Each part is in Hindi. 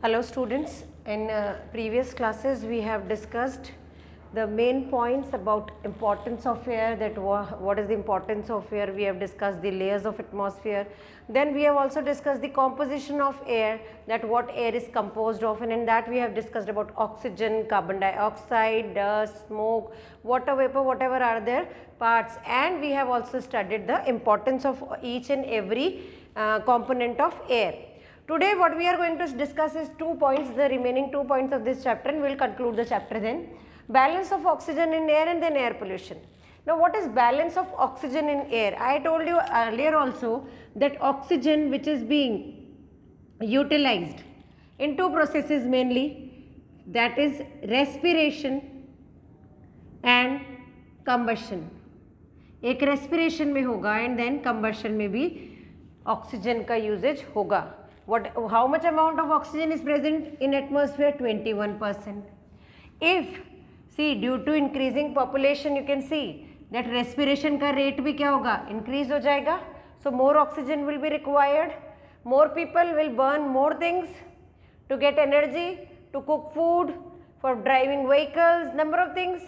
Hello students, in previous classes we have discussed the main points about importance of air, that what is the importance of air. We have discussed the layers of atmosphere. Then we have also discussed the composition of air, that what air is composed of, and in that we have discussed about oxygen, carbon dioxide, dust, smoke, water vapor, whatever are their parts, and we have also studied the importance of each and every component of air. Today what we are going to discuss is 2 points, the remaining 2 points of this chapter, and we will conclude the chapter then. Balance of oxygen in air and then air pollution. Now what is balance of oxygen in air? I told you earlier also that oxygen which is being utilized in two processes mainly, that is respiration and combustion. एक respiration में होगा and then combustion में भी oxygen का usage होगा. How much amount of oxygen is present in atmosphere? 21%. If see, due to increasing population, you can see that respiration का rate भी क्या होगा, increase हो जाएगा. So more oxygen will be required. More people will burn more things to get energy, to cook food, for driving vehicles, number of things.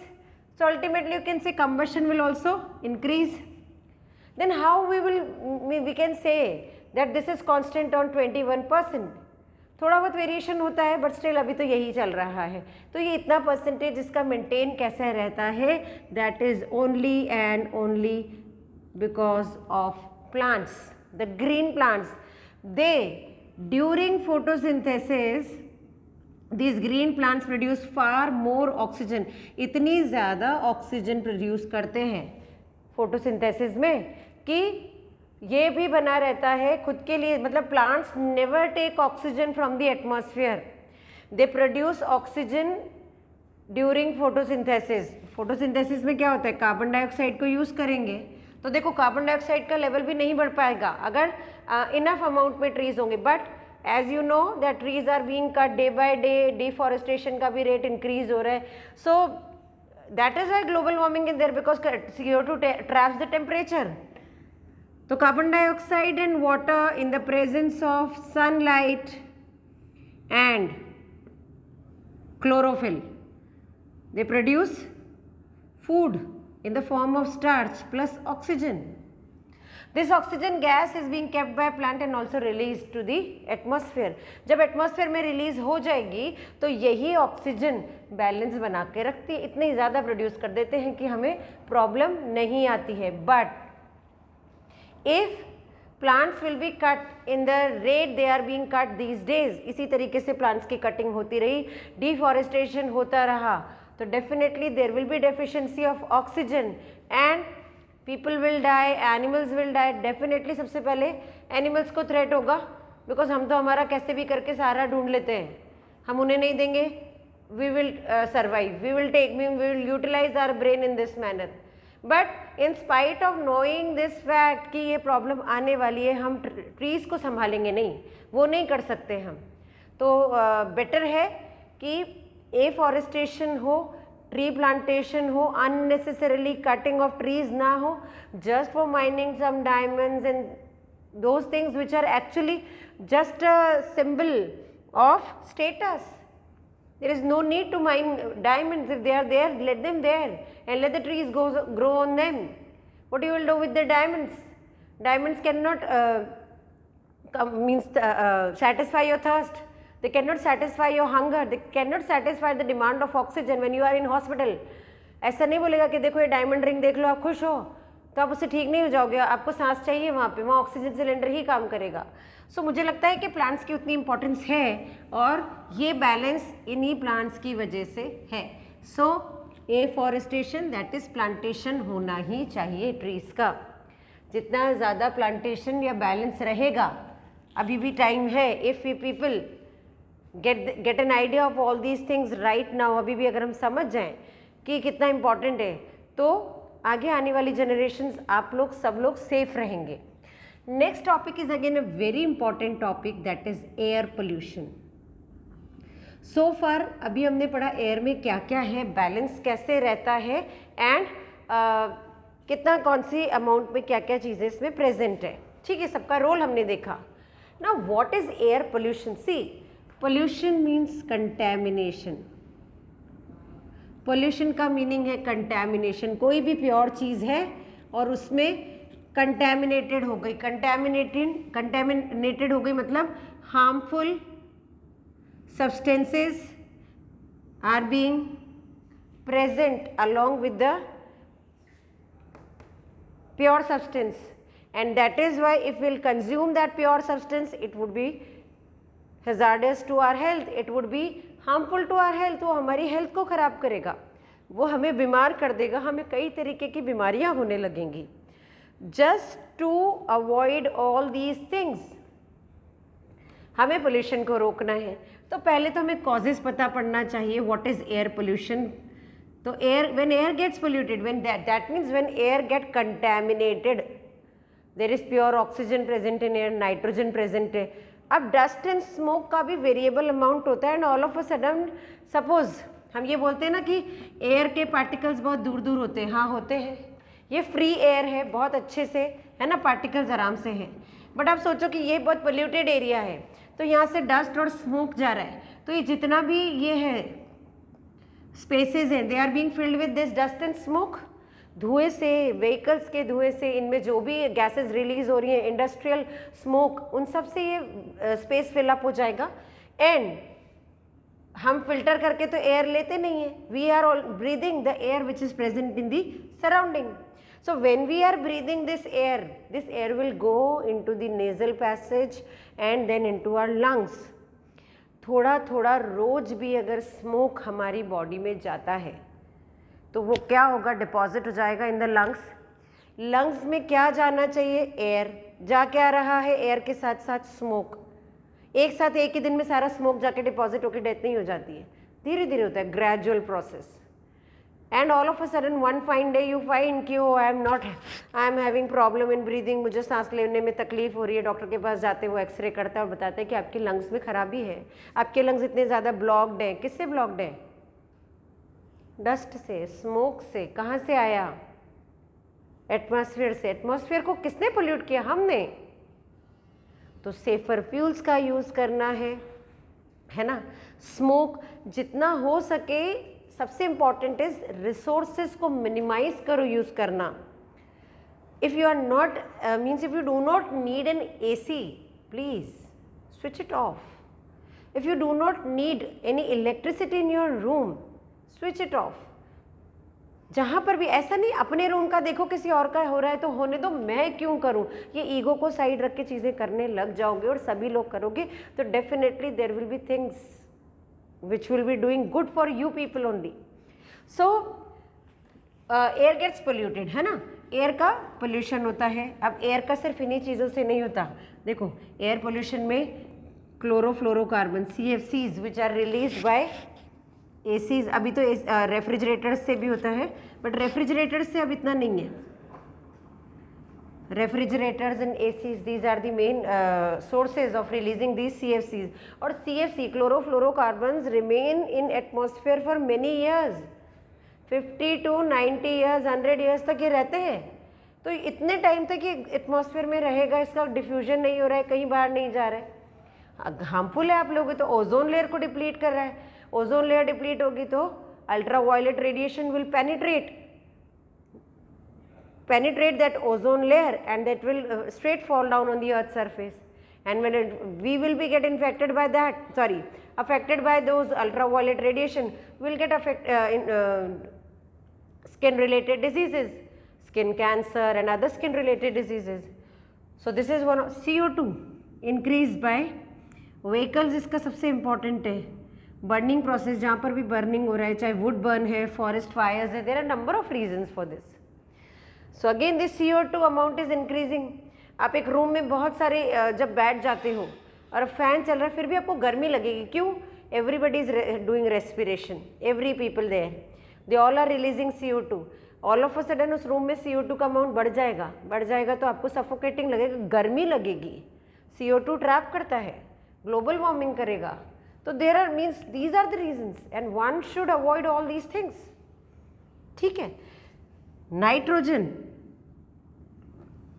So ultimately you can say combustion will also increase. Then how we can say that this is constant on 21%. थोड़ा बहुत वेरिएशन होता है बट स्टिल अभी तो यही चल रहा है. तो ये इतना परसेंटेज इसका मेंटेन कैसे रहता है, that is only and only because of plants, the green plants. They during photosynthesis these green plants produce far more oxygen. इतनी ज़्यादा ऑक्सीजन प्रोड्यूस करते हैं फोटोसिंथेसिस में कि ये भी बना रहता है खुद के लिए. मतलब plants never take oxygen from the atmosphere, they produce oxygen during photosynthesis. Photosynthesis में क्या होता है, कार्बन डाइऑक्साइड को यूज़ करेंगे तो देखो कार्बन डाइऑक्साइड का लेवल भी नहीं बढ़ पाएगा अगर इनफ अमाउंट में ट्रीज होंगे. But as you know that trees are being cut day by day, deforestation का भी रेट इंक्रीज हो रहा है. So that is why global warming in there, because CO2 traps the temperature. तो carbon dioxide and water in the presence of sunlight and chlorophyll, they produce food in the form of starch plus oxygen. This oxygen gas is being kept by plant and also released to the atmosphere. जब एटमॉस्फेयर में रिलीज हो जाएगी तो यही ऑक्सीजन बैलेंस बना के रखती है. इतनी ज़्यादा प्रोड्यूस कर देते हैं कि हमें प्रॉब्लम नहीं आती है. But if plants will be cut in the rate they are being cut these days, इसी तरीके से plants की cutting होती रही, deforestation होता रहा, तो definitely there will be deficiency of oxygen and people will die, animals will die. Definitely सबसे पहले animals को threat होगा, because हम तो हमारा कैसे भी करके सहारा ढूंढ लेते हैं, हम उन्हें नहीं देंगे. we will survive, we will utilize our brain in this manner. But in spite of knowing this fact कि ये प्रॉब्लम आने वाली है, हम ट्रीज़ को संभालेंगे नहीं, वो नहीं कर सकते हम. तो बेटर है कि एफॉरेस्टेशन हो, ट्री प्लांटेशन हो, अननेसेसरली कटिंग ऑफ ट्रीज ना हो, just for mining some diamonds and those things which are actually just a symbol of status. There is no need to mine diamonds. If they are there, let them there and let the trees grow on them. What you will do with the diamonds? Diamonds cannot satisfy your thirst. They cannot satisfy your hunger. They cannot satisfy the demand of oxygen when you are in hospital. ऐसा नहीं बोलेगा कि देखो ये डायमंड रिंग देख लो आप खुश हो, तो आप उससे ठीक नहीं हो जाओगे. आपको सांस चाहिए वहाँ पे, वहाँ ऑक्सीजन सिलेंडर ही काम करेगा. सो मुझे लगता है कि प्लांट्स की उतनी इंपॉर्टेंस है और ये बैलेंस इन्हीं प्लांट्स की वजह से है. सो एफॉरेस्टेशन दैट इज़ प्लांटेशन होना ही चाहिए ट्रीज़ का. जितना ज़्यादा प्लांटेशन या बैलेंस रहेगा, अभी भी टाइम है. If we people get an idea of all these things right now, अभी भी अगर हम समझ जाएं कि कितना इम्पॉर्टेंट है, तो आगे आने वाली जनरेशन्स आप लोग सब लोग सेफ रहेंगे. Next topic is again a very important topic, that is air pollution. So far अभी हमने पढ़ा एयर में क्या क्या है, बैलेंस कैसे रहता है एंड कितना कौन सी अमाउंट में क्या क्या चीज़ें इसमें प्रेजेंट है. ठीक है, सबका रोल हमने देखा. Now what is air pollution? See, pollution means contamination. Pollution का मीनिंग है कंटैमिनेशन। कोई भी प्योर चीज़ है और उसमें कंटैमिनेटेड हो गई, कंटैमिनेटेड हो गई मतलब harmful substances are being present along with the pure substance, and that is why if we'll consume that pure substance it would be hazardous to our health, it would be harmful to our health। वो हमारी हेल्थ को ख़राब करेगा, वो हमें बीमार कर देगा, हमें कई तरीके की बीमारियां होने लगेंगी। Just to avoid all these things हमें पोल्यूशन को रोकना है। तो पहले तो हमें कॉजेज पता पड़ना चाहिए। What is air pollution? तो air, when air gets polluted, when that means when air get contaminated, there is pure oxygen present in air, nitrogen present है। अब डस्ट एंड स्मोक का भी वेरिएबल अमाउंट होता है, and all of a sudden suppose हम ये बोलते हैं ना कि एयर के पार्टिकल्स बहुत दूर दूर होते हैं। हाँ होते हैं, ये फ्री एयर है, बहुत अच्छे से है ना, पार्टिकल्स आराम से हैं। बट आप सोचो कि ये बहुत पोल्यूटेड एरिया है, तो यहाँ से डस्ट और स्मोक जा रहा है, तो ये जितना भी ये है स्पेसेस हैं, they are being filled with this dust and smoke. धुएं से, व्हीकल्स के धुएं से, इनमें जो भी गैसेस रिलीज हो रही हैं, इंडस्ट्रियल स्मोक, उन सब से ये स्पेस फिलअप हो जाएगा। एंड हम फिल्टर करके तो एयर लेते नहीं है, we are all breathing the air which is present in the surrounding. So when we are breathing this air will go into the nasal passage and then into our lungs। थोड़ा थोड़ा रोज भी अगर स्मोक हमारी बॉडी में जाता है तो वो क्या होगा, डिपॉजिट हो जाएगा इन द लंग्स। लंग्स में क्या जाना चाहिए? एयर। जा क्या रहा है? एयर के साथ साथ स्मोक। एक साथ एक ही दिन में सारा स्मोक जाके डिपॉजिट होकर डेथ नहीं हो जाती है, धीरे धीरे होता है, gradual process. And all of a sudden one fine day you find कि oh I am having problem in breathing, मुझे सांस लेने में तकलीफ हो रही है। डॉक्टर के पास जाते वो एक्सरे करता है और बताता है कि आपकी लंग्स में खराबी है, आपके लंग्स इतने ज़्यादा ब्लॉक्ड हैं। किससे ब्लॉक्ड है? डस्ट से, स्मोक से। कहाँ से आया? एटमॉस्फेयर से। एटमॉस्फेयर को किसने पोल्यूट किया? हमने। तो सेफर फ्यूल्स का यूज़ करना है ना। स्मोक जितना हो सके, सबसे इंपॉर्टेंट इज रिसोर्सेज को मिनिमाइज करो यूज करना। If you are not means if you do not need an AC, please switch it off. If you do not need any electricity in your room, switch it off. जहाँ पर भी ऐसा नहीं, अपने रूम का देखो, किसी और का हो रहा है तो होने दो, मैं क्यों करूँ, ये ईगो को साइड रख के चीज़ें करने लग जाओगे और सभी लोग करोगे तो definitely there will be things which will be doing good for you people only। So air gets polluted, है ना, एयर का पोल्यूशन होता है। अब एयर का सिर्फ इन्हीं चीज़ों से नहीं होता। देखो एयर पोल्यूशन में chlorofluorocarbon CFCs which are release by ACs, अभी तो रेफ्रिजरेटर्स से भी होता है, बट रेफ्रिजरेटर्स से अब इतना नहीं है। Refrigerators and ACs, these are the main sources of releasing these CFCs। और CFC, chlorofluorocarbons, remain in atmosphere for many years, 50 to 90 years, 100 years तक ये रहते हैं। तो इतने टाइम तक ये एटमॉस्फेयर में रहेगा, इसका डिफ्यूजन नहीं हो रहा है, कहीं बाहर नहीं जा रहा है। हार्मफुल है आप लोगों, तो ओजोन लेयर को डिप्लीट कर रहा है। ओजोन लेयर डिप्लीट होगी तो ultraviolet radiation will penetrate that ozone layer and that will straight fall down on the earth's surface, and when we will be get infected by that, affected by those ultraviolet radiation, will get skin related diseases, skin cancer and other skin related diseases। So this is one of CO2 increased by vehicles। इसका सबसे important है बर्निंग प्रोसेस, जहाँ पर भी बर्निंग हो रहा है, चाहे वुड बर्न है, फॉरेस्ट फायर्स है, there are number of reasons for this. So again this CO2 amount is increasing. आप एक रूम में बहुत सारे जब बैठ जाते हो और फैन चल रहा है फिर भी आपको गर्मी लगेगी, क्यों? Everybody is doing respiration, every people there, they all are releasing CO2। All of a sudden उस रूम में CO2 का अमाउंट बढ़ जाएगा तो आपको सफोकेटिंग लगेगा, गर्मी लगेगी। CO2 ट्रैप करता है, ग्लोबल वार्मिंग करेगा। तो there are means these are the reasons and one should avoid all these things. ठीक है। नाइट्रोजन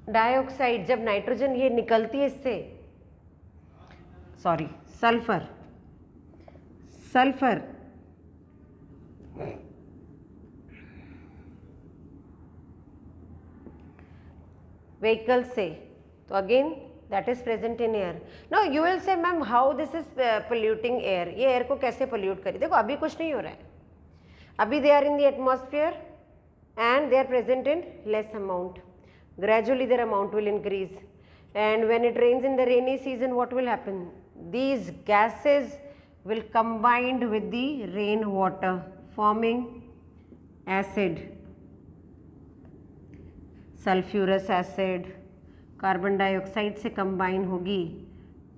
डाइऑक्साइड, जब नाइट्रोजन ये निकलती है इससे, सल्फर सल्फर, व्हीकल से, तो again that is present in air. Now you will say ma'am how this is polluting air, ये air को कैसे pollute करें? देखो अभी कुछ नहीं हो रहा है, अभी they are in the atmosphere and they are present in less amount. Gradually their amount will increase, and when it rains in the rainy season, what will happen? These gases will combine with the rain water forming acid, sulfurous acid, carbon dioxide से कंबाइन होगी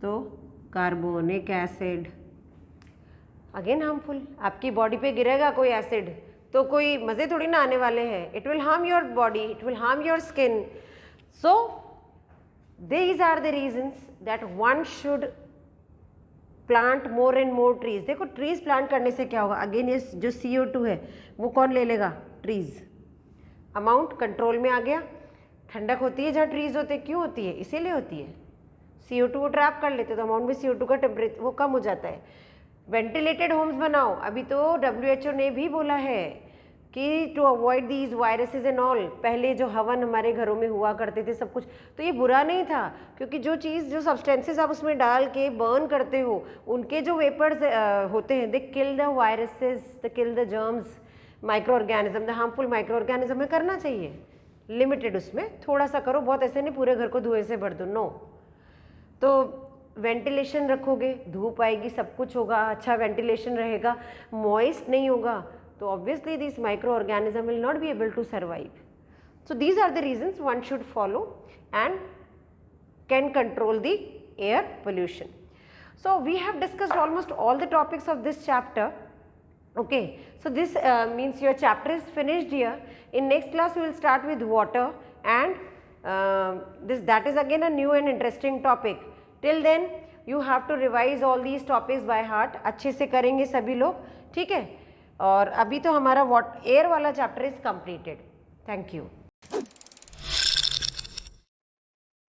तो कार्बोनिक एसिड, अगेन हार्मफुल। आपकी बॉडी पे गिरेगा कोई एसिड तो कोई मज़े थोड़ी ना आने वाले हैं, it will harm your body, it will harm your skin. So these are the reasons that one should plant more and more trees. देखो ट्रीज प्लांट करने से क्या होगा, अगेन ये जो CO2 है वो कौन ले लेगा, ट्रीज। अमाउंट कंट्रोल में आ गया, ठंडक होती है जहाँ ट्रीज होते हैं, क्यों होती है, इसीलिए होती है, CO2 को ट्रैप कर लेते तो अमाउंट में CO2 का टेम्परेचर वो कम हो जाता है। वेंटिलेटेड होम्स बनाओ, अभी तो WHO ने भी बोला है कि to avoid these viruses and all. पहले जो हवन हमारे घरों में हुआ करते थे सब कुछ, तो ये बुरा नहीं था, क्योंकि जो चीज़ जो सब्सटेंसेस आप उसमें डाल के बर्न करते हो, उनके जो वेपर्स होते हैं, they kill the viruses, they kill the germs, micro organism, the harmful micro organism में करना चाहिए, लिमिटेड उसमें थोड़ा सा करो, बहुत ऐसे नहीं पूरे घर को धुएं से भर दो, नो। तो वेंटिलेशन रखोगे, धूप आएगी, सब कुछ होगा, अच्छा वेंटिलेशन रहेगा, मॉइस्ट नहीं होगा, तो obviously this microorganism will not be able to survive. So these are the reasons one should follow and can control the air pollution. So we have discussed almost all the topics of this chapter. Okay, so this means your chapter is finished here. In next class we will start with water, and that is again a new and interesting topic. Till then you have to revise all these topics by heart. अच्छे से करेंगे सभी लोग, ठीक है। और अभी तो हमारा एयर वाला chapter is completed. Thank you.